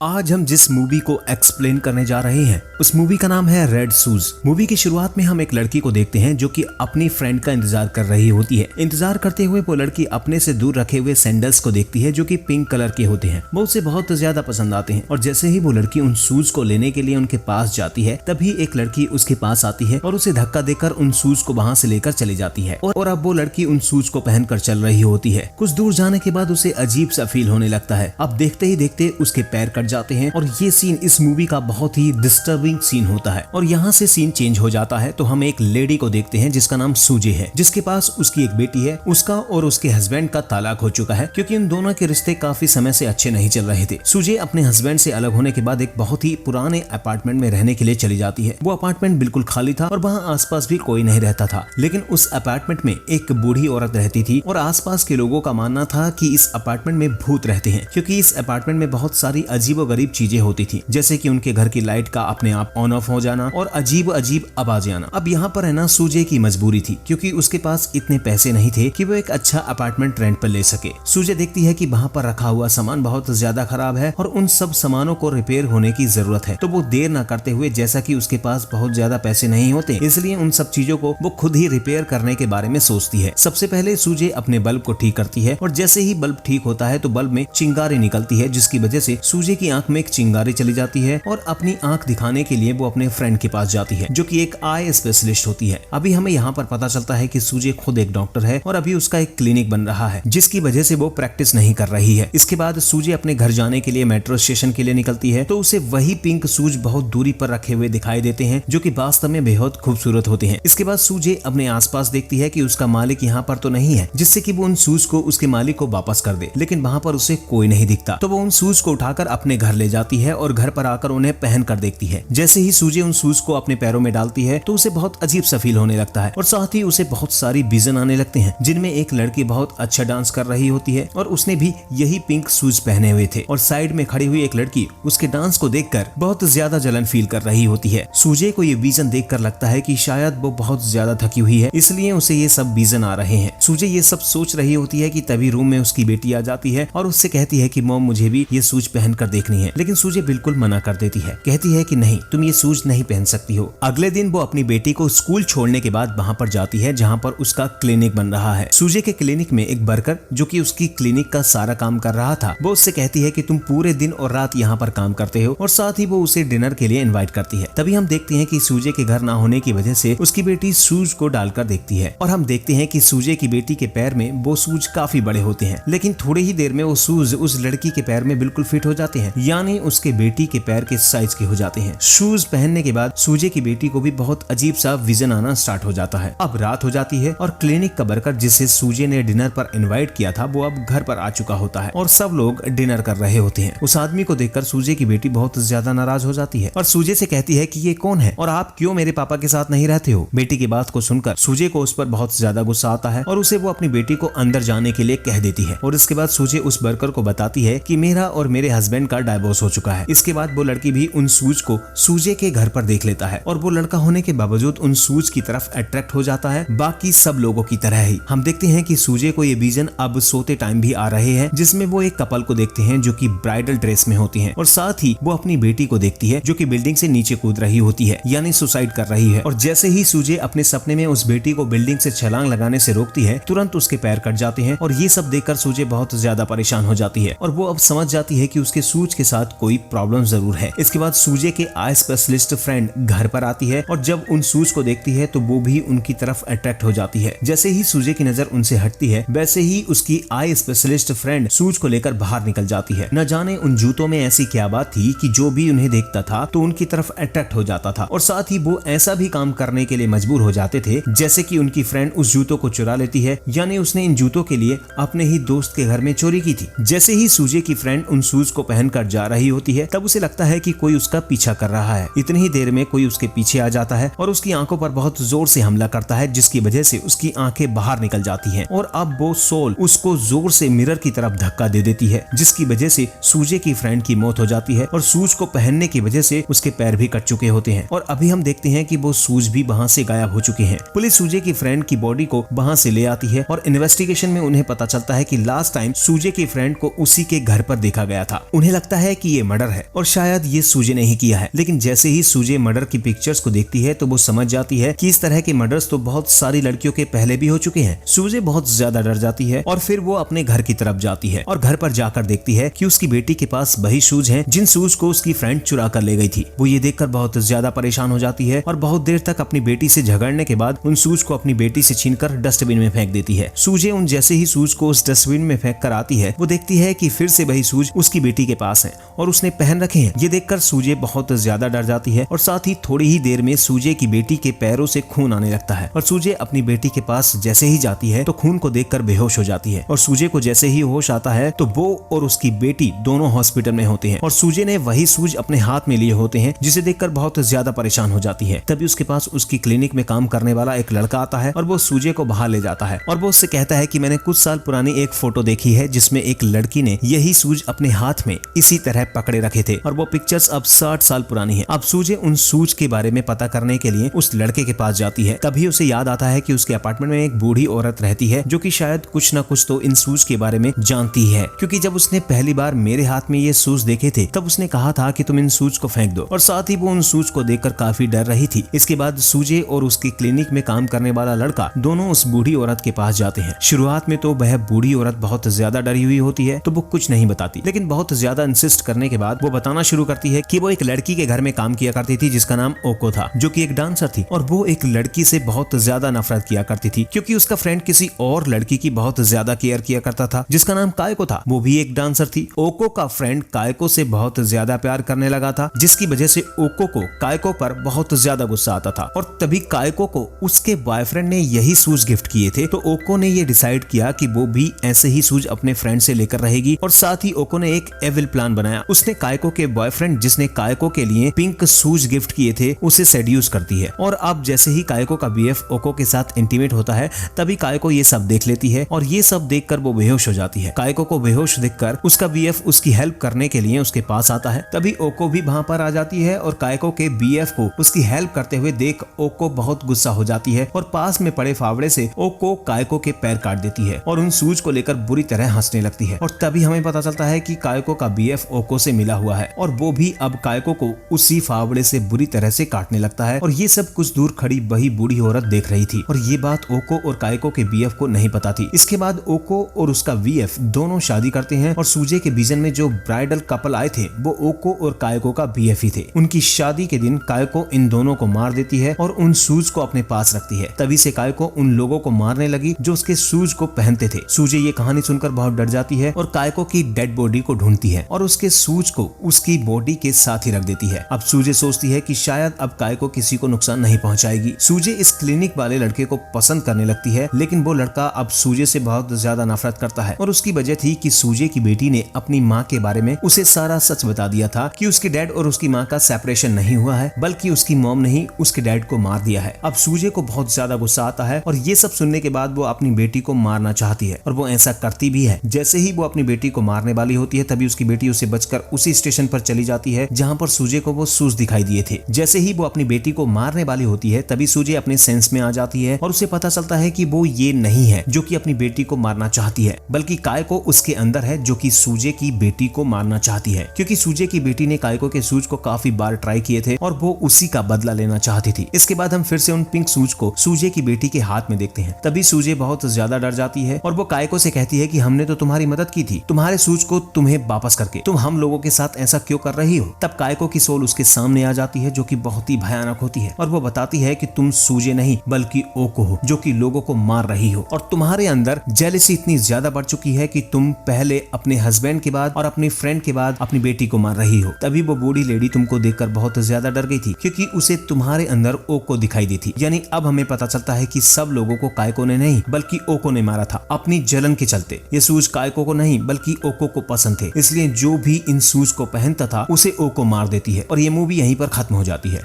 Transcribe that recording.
आज हम जिस मूवी को एक्सप्लेन करने जा रहे हैं उस मूवी का नाम है रेड शूज। मूवी की शुरुआत में हम एक लड़की को देखते हैं जो कि अपनी फ्रेंड का इंतजार कर रही होती है। इंतजार करते हुए वो लड़की अपने से दूर रखे हुए सैंडल्स को देखती है जो कि पिंक कलर के होते हैं। वो उसे बहुत ज्यादा पसंद आते हैं और जैसे ही वो लड़की उन शूज को लेने के लिए उनके पास जाती है तभी एक लड़की उसके पास आती है और उसे धक्का देकर उन शूज को वहां से लेकर चली जाती है और अब वो लड़की उन शूज को पहनकर चल रही होती है। कुछ दूर जाने के बाद उसे अजीब सा फील होने लगता है। अब देखते ही देखते उसके पैर कट जाते हैं और ये सीन इस मूवी का बहुत ही डिस्टर्बिंग सीन होता है। और यहाँ से सीन चेंज हो जाता है तो हम एक लेडी को देखते हैं जिसका नाम सूजे है, जिसके पास उसकी एक बेटी है। उसका और उसके हस्बैंड का तलाक हो चुका है क्योंकि उन दोनों के रिश्ते काफी समय से अच्छे नहीं चल रहे थे। सूजे अपने हस्बैंड से अलग होने के बाद एक बहुत ही पुराने अपार्टमेंट में रहने के लिए चली जाती है। वो अपार्टमेंट बिल्कुल खाली था और वहाँ आसपास भी कोई नहीं रहता था, लेकिन उस अपार्टमेंट में एक बूढ़ी औरत रहती थी और आसपास के लोगों का मानना था कि इस अपार्टमेंट में भूत रहते हैं क्योंकि इस अपार्टमेंट में बहुत सारी अजीबोगरीब चीजें होती थी, जैसे कि उनके घर की लाइट का अपने आप ऑन ऑफ हो जाना और अजीब अजीब आवाजें आना। अब यहाँ पर है ना सूजे की मजबूरी थी क्योंकि उसके पास इतने पैसे नहीं थे कि वो एक अच्छा अपार्टमेंट रेंट पर ले सके। सूजे देखती है कि वहाँ पर रखा हुआ सामान बहुत ज्यादा खराब है और उन सब सामानों को रिपेयर होने की जरूरत है, तो वो देर न करते हुए, जैसा कि उसके पास बहुत ज्यादा पैसे नहीं होते, इसलिए उन सब चीजों को वो खुद ही रिपेयर करने के बारे में सोचती है। सबसे पहले सूजे अपने बल्ब को ठीक करती है और जैसे ही बल्ब ठीक होता है तो बल्ब में चिंगारी निकलती है, जिसकी वजह से सूजे की आंख में एक चिंगारी चली जाती है और अपनी आंख दिखाने के लिए वो अपने फ्रेंड के पास जाती है जो कि एक आई स्पेशलिस्ट होती है। अभी हमें यहाँ पर पता चलता है कि सूजे खुद एक डॉक्टर है और अभी उसका एक क्लिनिक बन रहा है जिसकी वजह से वो प्रैक्टिस नहीं कर रही है। इसके बाद सूजे अपने घर जाने के लिए मेट्रो स्टेशन के लिए निकलती है तो उसे वही पिंक शूज बहुत दूरी पर रखे हुए दिखाई देते हैं जो कि वास्तव में बेहद खूबसूरत होते हैं। इसके बाद सूजे अपने आसपास देखती है कि उसका मालिक यहाँ पर तो नहीं है, जिससे कि वो उन शूज को उसके मालिक को वापस कर दे, लेकिन वहाँ पर उसे कोई नहीं दिखता। तो वो उन शूज को उठाकर अपने घर ले जाती है और घर पर आकर उन्हें पहन कर देखती है। जैसे ही सूजे उन शूज को अपने पैरों में डालती है तो उसे बहुत अजीब सा फील होने लगता है और साथ ही उसे बहुत सारी विजन आने लगते हैं जिनमें एक लड़की बहुत अच्छा डांस कर रही होती है और उसने भी यही पिंक शूज पहने हुए थे और साइड में खड़ी हुई एक लड़की उसके डांस को देखकर बहुत ज्यादा जलन फील कर रही होती है। सूजे को ये विजन देखकर लगता है कि शायद वो बहुत ज्यादा थकी हुई है, इसलिए उसे ये सब विजन आ रहे हैं। सूजे ये सब सोच रही होती है कि तभी रूम में उसकी बेटी आ जाती है और उससे कहती है कि मॉम मुझे भी ये शूज पहन कर देखनी है, लेकिन सूजे बिल्कुल मना कर देती है, कहती है कि नहीं, तुम ये शूज नहीं पहन सकती हो। अगले दिन वो अपनी बेटी को स्कूल छोड़ने के बाद वहाँ पर जाती है जहाँ पर उसका क्लिनिक बन रहा है। सूजे के क्लिनिक में एक वर्कर जो कि उसकी क्लिनिक का सारा काम कर रहा था, वो उससे कहती है कि तुम पूरे दिन और रात यहाँ पर काम करते हो और साथ ही वो उसे डिनर के लिए इनवाइट करती है। तभी हम देखते हैं कि सूजे के घर ना होने की वजह से उसकी बेटी शूज को डालकर देखती है और हम देखते हैं कि सूजे की बेटी के पैर में वो शूज काफी बड़े होते हैं, लेकिन थोड़ी ही देर में वो शूज उस लड़की के पैर में बिल्कुल फिट हो जाते हैं, यानी उसके बेटी के पैर के साइज के हो जाते हैं। शूज पहनने के बाद सूजे की बेटी को भी बहुत अजीब सा विजन आना स्टार्ट हो जाता है। अब रात हो जाती है और क्लिनिक का वर्कर जिसे सूजे ने डिनर पर इनवाइट किया था वो अब घर पर आ चुका होता है और सब लोग डिनर कर रहे होते हैं। उस आदमी को देखकर सूजे की बेटी बहुत ज्यादा नाराज हो जाती है और सूजे से कहती है कि ये कौन है और आप क्यों मेरे पापा के साथ नहीं रहते हो। बेटी की बात को सुनकर सूजे को उस पर बहुत ज्यादा गुस्सा आता है और उसे वो अपनी बेटी को अंदर जाने के लिए कह देती है और इसके बाद सूजे उस वर्कर को बताती है कि मेरा और मेरे हस्बैंड का डाइवोर्स हो चुका है। इसके बाद वो लड़की भी उन शूज को सूजे के घर पर देख लेता है और वो लड़का होने के बावजूद उन शूज की तरफ अट्रैक्ट हो जाता है, बाकी सब लोगों की तरह ही। हम देखते हैं कि सूजे को ये विजन अब सोते टाइम भी आ रहे हैं जिसमें वो एक कपल को देखते हैं जो कि ब्राइडल ड्रेस में होती हैं और साथ ही वो अपनी बेटी को देखती है जो कि बिल्डिंग से नीचे कूद रही होती है, यानी सुसाइड कर रही है। और जैसे ही सूजे अपने सपने में उस बेटी को बिल्डिंग से छलांग लगाने से रोकती है, तुरंत उसके पैर कट जाते हैं और ये सब देखकर सूजे बहुत ज्यादा परेशान हो जाती है और वो अब समझ जाती है कि उसके शूज के साथ कोई प्रॉब्लम जरूर है। इसके बाद सूजे के आई स्पेशलिस्ट फ्रेंड घर पर आती है और जब उन शूज को देखती है तो वो भी उनकी तरफ अट्रैक्ट हो जाती है। जैसे ही सूजे की नजर उनसे हटती है वैसे ही उसकी आई स्पेशलिस्ट फ्रेंड शूज को लेकर बाहर निकल जाती है। न जाने उन जूतों में ऐसी क्या बात थी कि जो भी उन्हें देखता था तो उनकी तरफ अट्रैक्ट हो जाता था और साथ ही वो ऐसा भी काम करने के लिए मजबूर हो जाते थे जैसे कि उनकी फ्रेंड उस जूतों को चुरा लेती है, यानी उसने इन जूतों के लिए अपने ही दोस्त के घर में चोरी की थी। जैसे ही सूजे की फ्रेंड उन शूज को पहनकर जा रही होती है तब उसे लगता है कि कोई उसका पीछा कर रहा है। इतनी ही देर में कोई उसके पीछे आ जाता है और उसकी आंखों पर बहुत जोर से हमला करता है जिसकी वजह से उसकी आंखें बाहर निकल जाती हैं और अब वो सोल उसको जोर से मिरर की तरफ धक्का दे देती है जिसकी वजह से सूजे की फ्रेंड की मौत हो जाती है और शूज को पहनने की वजह से उसके पैर भी कट चुके होते हैं और अभी हम देखते हैं कि वो शूज भी वहाँ से गायब हो चुके हैं। पुलिस सूजे की फ्रेंड की बॉडी को वहाँ से ले आती है और इन्वेस्टिगेशन में उन्हें पता चलता है कि लास्ट टाइम सूजे की फ्रेंड को उसी के घर पर देखा गया था। उन्हें लगता लगता है कि ये मर्डर है और शायद ये सूजे ने ही किया है। लेकिन जैसे ही सूजे मर्डर की पिक्चर्स को देखती है तो वो समझ जाती है कि इस तरह के मर्डर्स तो बहुत सारी लड़कियों के पहले भी हो चुके हैं। सूजे बहुत ज्यादा डर जाती है और फिर वो अपने घर की तरफ जाती है और घर पर जाकर देखती है कि उसकी बेटी के पास वही शूज हैं जिन शूज को उसकी फ्रेंड चुरा कर ले गई थी। वो ये देखकर बहुत ज्यादा परेशान हो जाती है और बहुत देर तक अपनी बेटी से झगड़ने के बाद उन शूज को अपनी बेटी से छीनकर डस्टबिन में फेंक देती है। सूजे उन जैसे ही शूज को उस डस्टबिन में फेंक कर आती है, वो देखती है कि फिर से वही शूज उसकी बेटी के पास हैं और उसने पहन रखे हैं। ये देखकर सूजे बहुत ज्यादा डर जाती है और साथ ही थोड़ी ही देर में सूजे की बेटी के पैरों से खून आने लगता है और सूजे अपनी बेटी के पास जैसे ही जाती है तो खून को देखकर बेहोश हो जाती है और सूजे को जैसे ही होश आता है तो वो और उसकी बेटी दोनों हॉस्पिटल में होते हैं और सूजे ने वही शूज अपने हाथ में लिए होते हैं, जिसे देखकर बहुत ज्यादा परेशान हो जाती है। तभी उसके पास उसकी क्लिनिक में काम करने वाला एक लड़का आता है और वो सूजे को बाहर ले जाता है और वो उससे कहता है कि मैंने कुछ साल पुरानी एक फोटो देखी है जिसमें एक लड़की ने यही शूज अपने हाथ में इसी तरह पकड़े रखे थे और वो पिक्चर्स अब 60 साल पुरानी है। अब सूजे उन शूज के बारे में पता करने के लिए उस लड़के के पास जाती है। तभी उसे याद आता है कि उसके अपार्टमेंट में एक बूढ़ी औरत रहती है जो कि शायद कुछ न कुछ तो इन शूज के बारे में जानती है, क्योंकि जब उसने पहली बार मेरे हाथ में ये शूज देखे थे तब उसने कहा था कि तुम इन शूज को फेंक दो और साथ ही वो उन शूज को देखकर काफी डर रही थी। इसके बाद सूजे और उसकी क्लिनिक में काम करने वाला लड़का दोनों उस बूढ़ी औरत के पास जाते हैं। शुरुआत में तो वह बूढ़ी औरत बहुत ज्यादा डरी हुई होती है तो वो कुछ नहीं बताती, लेकिन बहुत ज्यादा इंसिस्ट करने के बाद वो बताना शुरू करती है कि वो एक लड़की के घर में काम किया करती थी जिसका नाम ओको था, जो कि एक डांसर थी और वो एक लड़की से बहुत ज्यादा नफरत किया करती थी क्योंकि उसका फ्रेंड किसी और लड़की की बहुत ज्यादा केयर किया करता था जिसका नाम कायको था। वो भी एक डांसर थी। ओको का फ्रेंड कायको से बहुत ज्यादा प्यार करने लगा था, जिसकी वजह से ओको को कायको पर बहुत ज्यादा गुस्सा आता था और तभी कायको को उसके बॉयफ्रेंड ने यही शूज गिफ्ट किए थे। तो ओको ने ये डिसाइड किया कि वो भी ऐसे ही शूज अपने फ्रेंड से लेकर रहेगी और साथ ही ओको ने एक एविल प्लान बनाया। उसने कायको के बॉयफ्रेंड जिसने कायको के लिए पिंक शूज गिफ्ट किए थे उसे सेड्यूस करती है और अब जैसे ही कायको का बीएफ ओको के साथ इंटीमेट होता है तभी कायको ये सब देख लेती है और ये सब देखकर वो बेहोश हो जाती है। कायको को बेहोश देखकर उसका बीएफ उसकी हेल्प करने के लिए उसके पास आता है। तभी ओको भी वहां पर आ जाती है और कायको के बीएफ को उसकी हेल्प करते हुए देख ओको बहुत गुस्सा हो जाती है और पास में पड़े फावड़े से ओको कायको के पैर काट देती है और उन शूज को लेकर बुरी तरह हंसने लगती है। और तभी हमें पता चलता है कि कायको का बीएफ ओको से मिला हुआ है और वो भी अब कायको को उसी फावड़े से बुरी तरह से काटने लगता है और ये सब कुछ दूर खड़ी वही बूढ़ी औरत देख रही थी और ये बात ओको और कायको के बीएफ को नहीं पता थी। इसके बाद ओको और उसका बीएफ दोनों शादी करते हैं और सूजे के विजन में जो ब्राइडल कपल आए थे वो ओको और कायको का बीएफ ही थे। उनकी शादी के दिन कायको इन दोनों को मार देती है और उन शूज को अपने पास रखती है। तभी से कायको उन लोगों को मारने लगी जो उसके शूज को पहनते थे। सूजे ये कहानी सुनकर बहुत डर जाती है और कायको की डेड बॉडी को ढूंढती है और उसके शूज को उसकी बॉडी के साथ ही रख देती है। अब सूजे सोचती है कि शायद अब कायको किसी को नुकसान नहीं पहुंचाएगी। सूजे इस क्लिनिक वाले लड़के को पसंद करने लगती है, लेकिन वो लड़का अब सूजे से बहुत ज्यादा नफरत करता है और उसकी वजह थी कि सूजे की बेटी ने अपनी माँ के बारे में उसे सारा सच बता दिया था कि उसके डैड और उसकी माँ का सेपरेशन नहीं हुआ है, बल्कि उसकी मॉम ने ही उसके डैड को मार दिया है। अब सूजे को बहुत ज्यादा गुस्सा आता है और ये सब सुनने के बाद वो अपनी बेटी को मारना चाहती है और वो ऐसा करती भी है। जैसे ही वो अपनी बेटी को मारने वाली होती है तभी उसकी बेटी उसे बचकर उसी स्टेशन पर चली जाती है जहाँ पर सूजे को वो शूज दिखाई दिए थे। जैसे ही वो अपनी बेटी को मारने वाली होती है तभी सूजे अपने सेंस में आ जाती है और उसे पता चलता है कि वो ये नहीं है जो कि अपनी बेटी को मारना चाहती है, बल्कि कायको उसके अंदर है जो कि सूजे की बेटी को मारना चाहती है, क्योंकि सूजे की बेटी ने कायको के शूज को काफी बार ट्राई किए थे और वो उसी का बदला लेना चाहती थी। इसके बाद हम फिर से उन पिंक शूज को सूजे की बेटी के हाथ में देखते हैं। तभी सूजे बहुत ज्यादा डर जाती है और वो कायको से कहती है कि हमने तो तुम्हारी मदद की थी, तुम्हारे शूज को तुम्हें वापस करके तुम हम लोगों के साथ ऐसा क्यों कर रही हो। तब कायको की सोल उसके सामने आ जाती है जो कि बहुत ही भयानक होती है और वो बताती है कि तुम सूजे नहीं बल्कि ओको हो जो कि लोगों को मार रही हो और तुम्हारे अंदर जेलसी इतनी ज्यादा बढ़ चुकी है कि तुम पहले अपने हस्बैंड के बाद और अपने फ्रेंड के बाद अपनी बेटी को मार रही हो। तभी वो बूढ़ी लेडी तुमको देखकर बहुत ज्यादा डर गई थी क्योंकि उसे तुम्हारे अंदर ओको दिखाई दी थी। यानी अब हमें पता चलता है कि सब लोगों को कायको ने नहीं बल्कि ओको ने मारा था अपनी जलन के चलते। ये शूज कायको को नहीं बल्कि ओको को पसंद थे, इसलिए जो भी इन शूज को पहनता था उसे ओको मार देती है और ये मूवी यहीं पर खत्म हो जाती है।